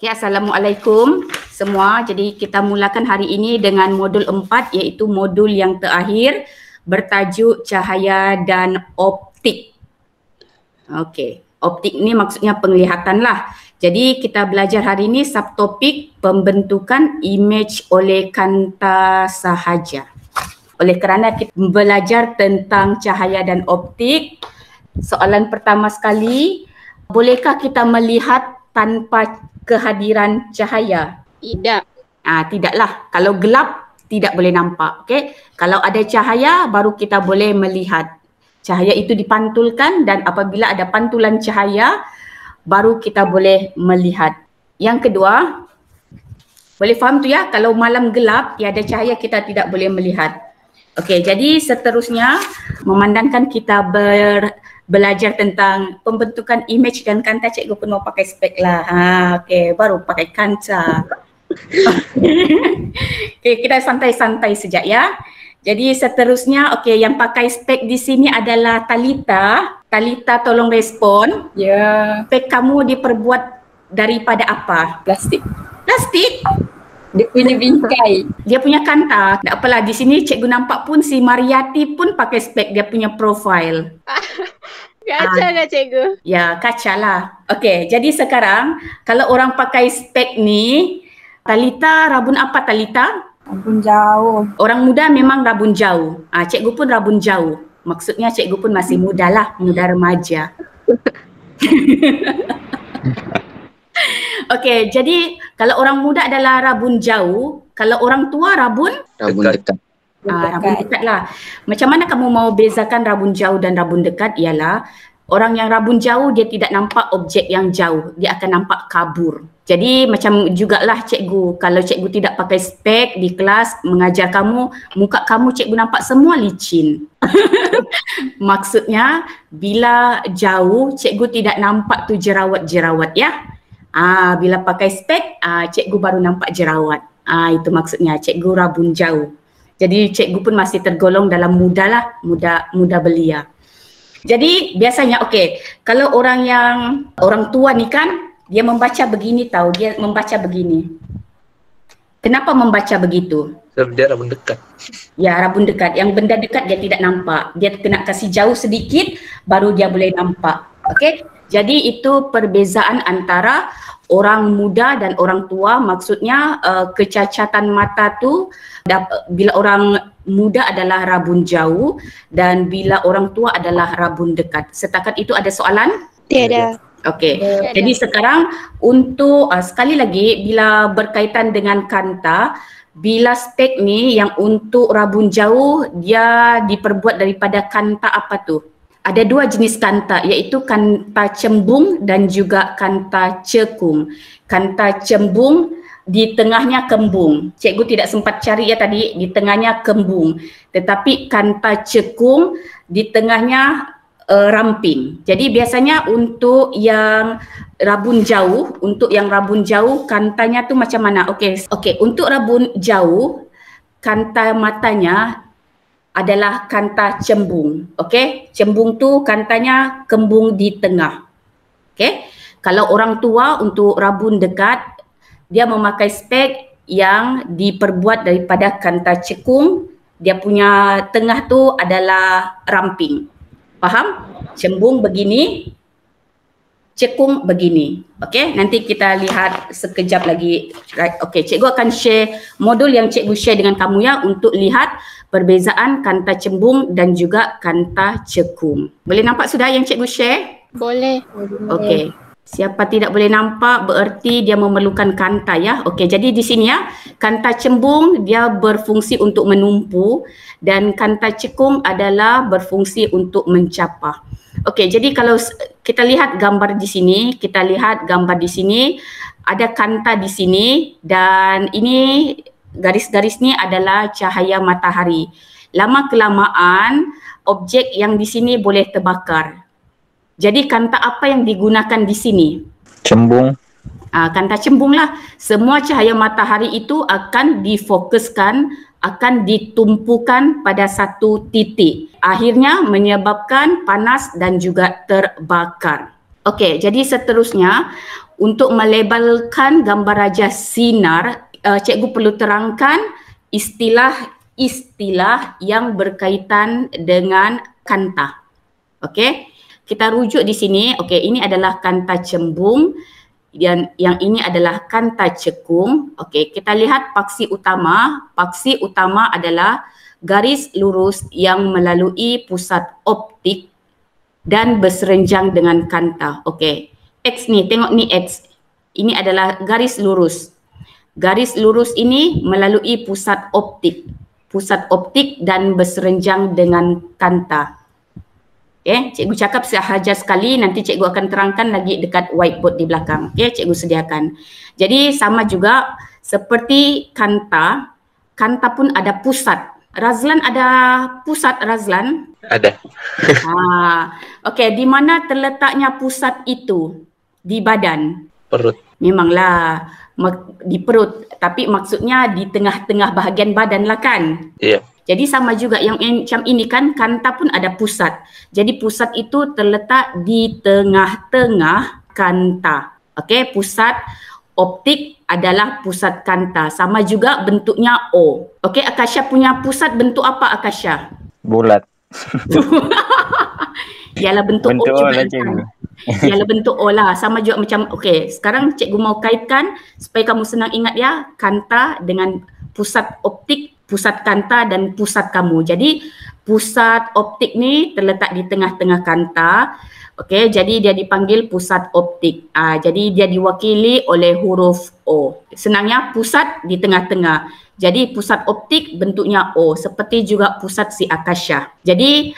Okay, Assalamualaikum semua. Jadi kita mulakan hari ini dengan modul 4 iaitu modul yang terakhir bertajuk cahaya dan optik. Okey, optik ni maksudnya penglihatan lah. Jadi kita belajar hari ini subtopik pembentukan imej oleh kanta sahaja. Oleh kerana kita belajar tentang cahaya dan optik, soalan pertama sekali, bolehkah kita melihat tanpa kehadiran cahaya? Tidak. Tidaklah. Kalau gelap tidak boleh nampak. Okey. Kalau ada cahaya baru kita boleh melihat. Cahaya itu dipantulkan dan apabila ada pantulan cahaya baru kita boleh melihat. Yang kedua, boleh faham tu ya, kalau malam gelap tiada cahaya kita tidak boleh melihat. Okey, jadi seterusnya memandangkan kita belajar tentang pembentukan imej dan kanta, cikgu pun mau pakai spek lah. Okey, baru pakai kanta. Okey, kita santai-santai sejak ya. Jadi seterusnya, okey, yang pakai spek di sini adalah Talita. Talita tolong respon. Ya. Spek kamu diperbuat daripada apa? Plastik. Plastik? Dia punya bingkai. Dia punya kanta. Tak apalah, di sini cikgu nampak pun si Mariati pun pakai spek dia punya profil. Kaca ke cikgu? Ya, kaca lah. Okey, jadi sekarang kalau orang pakai spek ni, Talita rabun apa Talita? Rabun jauh. Orang muda memang rabun jauh. Cikgu pun rabun jauh. Maksudnya cikgu pun masih muda lah, muda remaja. Okey, jadi kalau orang muda adalah rabun jauh, kalau orang tua rabun dekat. Rabun dekat lah. Macam mana kamu mau bezakan rabun jauh dan rabun dekat? Ialah orang yang rabun jauh dia tidak nampak objek yang jauh, dia akan nampak kabur. Jadi macam jugalah cikgu, kalau cikgu tidak pakai spek di kelas mengajar kamu, muka kamu cikgu nampak semua licin. Maksudnya bila jauh cikgu tidak nampak tu jerawat-jerawat ya. Bila pakai spek, cikgu baru nampak jerawat. Itu maksudnya cikgu rabun jauh. Jadi cikgu pun masih tergolong dalam muda lah, muda belia. Jadi biasanya okey, kalau orang tua ni kan dia membaca begini tahu, dia membaca begini. Kenapa membaca begitu? Sebab dia rabun dekat. Ya, rabun dekat. Yang benda dekat dia tidak nampak. Dia kena kasih jauh sedikit baru dia boleh nampak. Okey? Jadi itu perbezaan antara orang muda dan orang tua. Maksudnya kecacatan mata tu bila orang muda adalah rabun jauh dan bila orang tua adalah rabun dekat. Setakat itu ada soalan? Tiada. Okey. Jadi sekarang untuk sekali lagi bila berkaitan dengan kanta, bila spek ni yang untuk rabun jauh dia diperbuat daripada kanta apa tu? Ada dua jenis kanta iaitu kanta cembung dan juga kanta cekung. Kanta cembung di tengahnya kembung. Cikgu tidak sempat cari ya tadi, di tengahnya kembung. Tetapi kanta cekung di tengahnya ramping. Jadi biasanya untuk yang rabun jauh, kantanya tu macam mana? Okey, untuk rabun jauh, kanta matanya adalah kanta cembung. Okey, cembung tu kantanya kembung di tengah. Okey, kalau orang tua untuk rabun dekat, dia memakai spek yang diperbuat daripada kanta cekung, dia punya tengah tu adalah ramping. Faham? Cembung begini, cekung begini. Okey, nanti kita lihat sekejap lagi. Right. Okey, cikgu akan share modul yang cikgu share dengan kamu ya untuk lihat perbezaan kanta cembung dan juga kanta cekung. Boleh nampak sudah yang cikgu share? Boleh. Okey. Siapa tidak boleh nampak bererti dia memerlukan kanta ya. Okey, jadi di sini ya, kanta cembung dia berfungsi untuk menumpu dan kanta cekung adalah berfungsi untuk mencapah. Okey, jadi kalau kita lihat gambar di sini, ada kanta di sini dan ini garis-garis ni adalah cahaya matahari. Lama kelamaan objek yang di sini boleh terbakar. Jadi kanta apa yang digunakan di sini? Cembung. Kanta cembung lah. Semua cahaya matahari itu akan difokuskan, akan ditumpukan pada satu titik. Akhirnya menyebabkan panas dan juga terbakar. Okey, jadi seterusnya untuk melabelkan gambar raja sinar, cikgu perlu terangkan istilah-istilah yang berkaitan dengan kanta. Okey, kita rujuk di sini. Okey, ini adalah kanta cembung dan yang ini adalah kanta cekung. Okey, kita lihat paksi utama. Paksi utama adalah garis lurus yang melalui pusat optik dan berserenjang dengan kanta. Okey. X ni, tengok ni X. Ini adalah garis lurus. Garis lurus ini melalui pusat optik. Pusat optik dan berserenjang dengan kanta. Okay, cikgu cakap sahaja sekali, nanti cikgu akan terangkan lagi dekat whiteboard di belakang. Okay, cikgu sediakan. Jadi sama juga seperti kanta, kanta pun ada pusat. Razlan ada pusat, Razlan? Ada. Okey, di mana terletaknya pusat itu? Di badan? Perut. Memanglah di perut, tapi maksudnya di tengah-tengah bahagian badan lah kan? Iya. Jadi sama juga yang macam ini kan, kanta pun ada pusat. Jadi pusat itu terletak di tengah-tengah kanta. Okey, pusat optik adalah pusat kanta. Sama juga bentuknya O. Okey, Akasha punya pusat bentuk apa, Akasha? Bulat. Ialah bentuk O Bentuk O juga lah, kan? cikgu. Ialah bentuk O lah. Sama juga macam, okey, sekarang cikgu mau kaitkan supaya kamu senang ingat ya, kanta dengan pusat optik, pusat kanta dan pusat kamu. Jadi pusat optik ni terletak di tengah-tengah kanta. Okey, jadi dia dipanggil pusat optik. Jadi dia diwakili oleh huruf O. Senangnya pusat di tengah-tengah. Jadi pusat optik bentuknya O, seperti juga pusat si Akasha. Jadi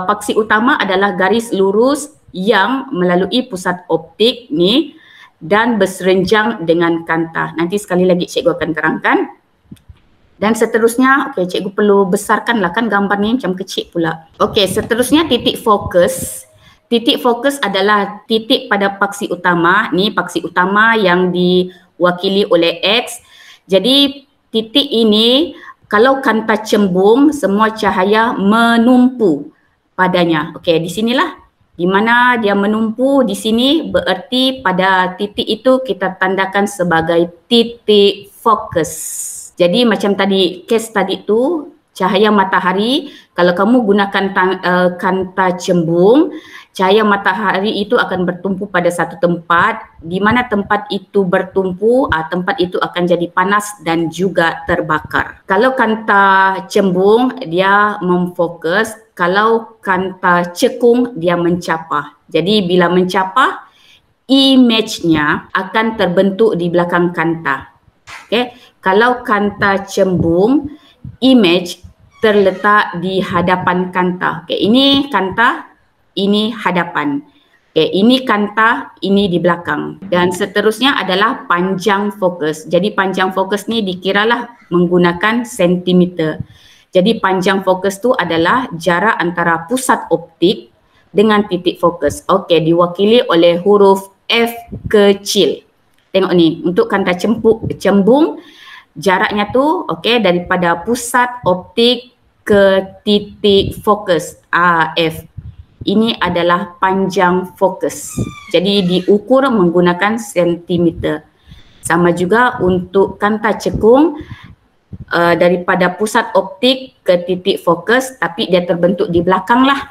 paksi utama adalah garis lurus yang melalui pusat optik ni dan berserenjang dengan kanta. Nanti sekali lagi cikgu akan terangkan. Dan seterusnya, okey, cikgu perlu besarkanlah kan gambar ni macam kecil pula. Okey, seterusnya titik fokus. Titik fokus adalah titik pada paksi utama. Ni paksi utama yang diwakili oleh X. Jadi titik ini kalau kanta cembung, semua cahaya menumpu padanya. Okey, di sinilah. Di mana dia menumpu di sini bererti pada titik itu kita tandakan sebagai titik fokus. Jadi macam tadi, case tadi tu cahaya matahari, kalau kamu gunakan kanta cembung, cahaya matahari itu akan bertumpu pada satu tempat. Di mana tempat itu bertumpu, tempat itu akan jadi panas dan juga terbakar. Kalau kanta cembung, dia memfokus. Kalau kanta cekung, dia mencapah. Jadi bila mencapah, image-nya akan terbentuk di belakang kanta. Okay. Kalau kanta cembung, image terletak di hadapan kanta. Okay. Ini kanta, ini hadapan. Okay. Ini kanta, ini di belakang. Dan seterusnya adalah panjang fokus. Jadi panjang fokus ni dikiralah menggunakan sentimeter. Jadi panjang fokus tu adalah jarak antara pusat optik dengan titik fokus. Okey, diwakili oleh huruf F kecil. Tengok ni, untuk kanta cembung, jaraknya tu okey daripada pusat optik ke titik fokus F. Ini adalah panjang fokus. Jadi diukur menggunakan sentimeter. Sama juga untuk kanta cekung, daripada pusat optik ke titik fokus, tapi dia terbentuk di belakang lah,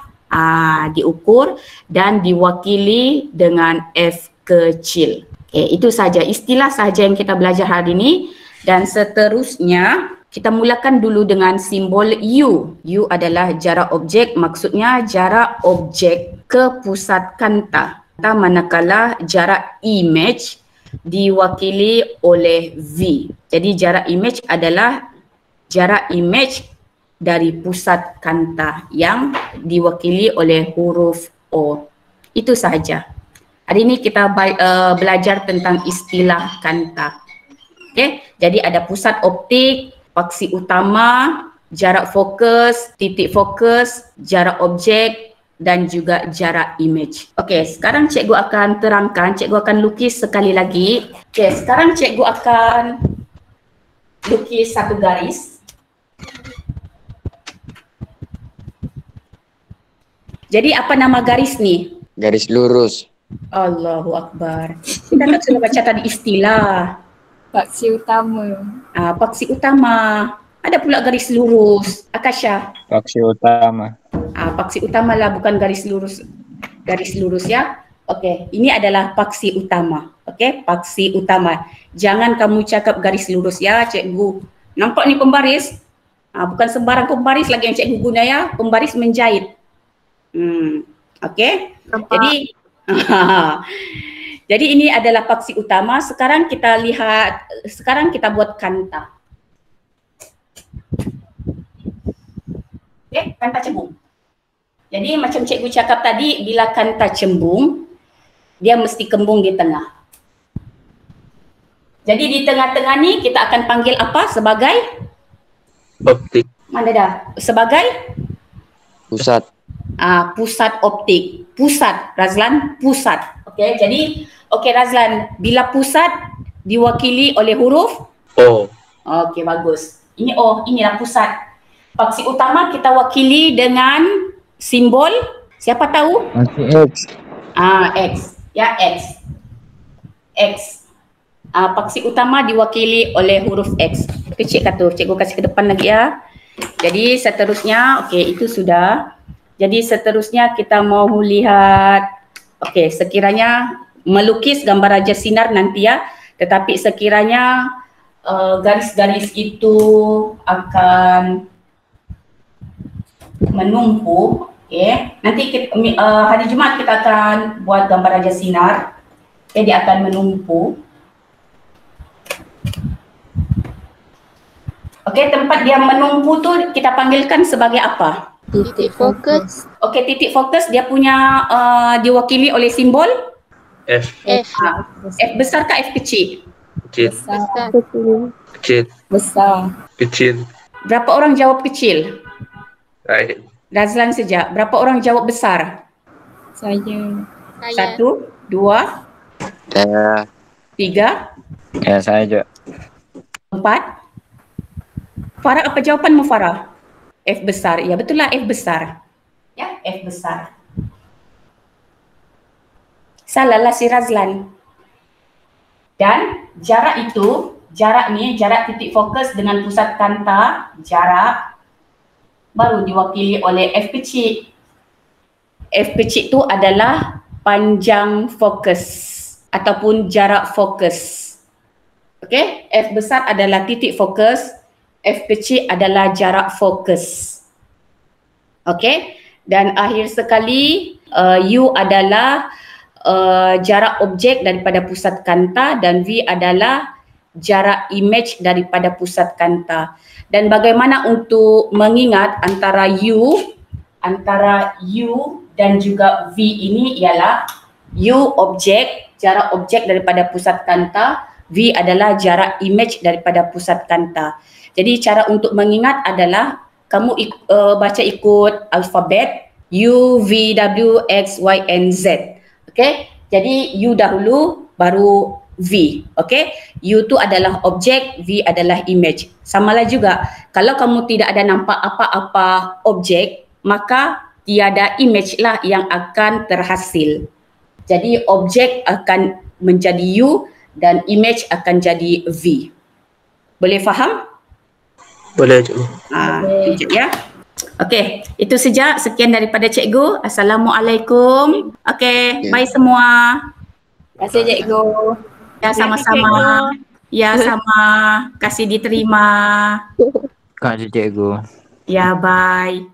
diukur dan diwakili dengan F kecil. Okay, itu saja istilah sahaja yang kita belajar hari ini. Dan seterusnya kita mulakan dulu dengan simbol U. U adalah jarak objek, maksudnya jarak objek ke pusat kanta. Manakala jarak image diwakili oleh V. Jadi jarak image adalah jarak image dari pusat kanta yang diwakili oleh huruf O. Itu sahaja. Hari ini kita belajar tentang istilah kanta. Okey, jadi ada pusat optik, paksi utama, jarak fokus, titik fokus, jarak objek dan juga jarak image. Okey, sekarang cikgu akan terangkan, cikgu akan lukis sekali lagi. Okey, sekarang cikgu akan lukis satu garis. Jadi apa nama garis ni? Garis lurus. Allahu Akbar. Kita tak sudah baca tadi istilah. Paksi utama. Paksi utama. Ada pula garis lurus. Akasha. Paksi utama. Paksi utama lah, bukan garis lurus. Garis lurus ya. Okey, ini adalah paksi utama. Okey, paksi utama. Jangan kamu cakap garis lurus ya, cikgu. Nampak ni pembaris? Bukan sembarang pembaris lagi yang cikgu guna ya. Pembaris menjahit. Okey. Jadi ini adalah paksi utama. Sekarang kita lihat, sekarang kita buat kanta. Okey, kanta cembung. Jadi macam cikgu cakap tadi, bila kanta cembung, dia mesti kembung di tengah. Jadi di tengah-tengah ni kita akan panggil apa sebagai? Optik. Mana dah? Sebagai? Pusat. Pusat optik. Pusat, Razlan, pusat. Okey, jadi Razlan, bila pusat diwakili oleh huruf O. Okey, bagus. Ini O, inilah pusat. Paksi utama kita wakili dengan simbol, siapa tahu? X. X. Ya, X. X. Paksi utama diwakili oleh huruf X. Kecil kata, cikgu kasih ke depan lagi ya. Jadi seterusnya, okey, itu sudah. Jadi seterusnya kita mau lihat, okey, sekiranya melukis gambar Raja Sinar nanti ya. Tetapi sekiranya garis-garis itu akan menumpuk, okey. Nanti kita, hari Jumaat kita akan buat gambar Raja Sinar. Okay, dia akan menumpuk. Okey, tempat dia menumpu tu kita panggilkan sebagai apa? Titik fokus. Okey, titik fokus dia punya diwakili oleh simbol F. F. F besar ke F kecil? Kecil. Besar. Kecil. Besar. Kecil. Berapa orang jawab kecil? Baik. Razlan saja. Berapa orang jawab besar? Saya. 1, 2, Saya. 3, Ya, saya juga. 4. Farah, apa jawapanmu Farah? F besar. Ya, betul lah F besar. Ya, F besar. Salahlah si Razlan. Dan jarak itu, jarak titik fokus dengan pusat kanta, jarak baru diwakili oleh F kecil. F kecil itu adalah panjang fokus ataupun jarak fokus. Okey, F besar adalah titik fokus, F kecil adalah jarak fokus. Okey, dan akhir sekali U adalah jarak objek daripada pusat kanta dan V adalah jarak image daripada pusat kanta. Dan bagaimana untuk mengingat antara U dan juga V ini ialah U objek, jarak objek daripada pusat kanta, V adalah jarak image daripada pusat kanta. Jadi cara untuk mengingat adalah kamu baca ikut alfabet U, V, W, X, Y, and Z. Okey, jadi U dahulu baru V. Okey, U tu adalah objek, V adalah image. Samalah juga, kalau kamu tidak ada nampak apa-apa objek, maka tiada image lah yang akan terhasil. Jadi objek akan menjadi U dan image akan jadi V. Boleh faham? Boleh, cikgu. Sekejap ya. Okey, itu saja. Sekian daripada cikgu. Assalamualaikum. Okey, bye semua. Terima kasih cikgu. Ya, sama-sama. Ya, sama. Kasih diterima. Terima kasih, cikgu. Ya, bye.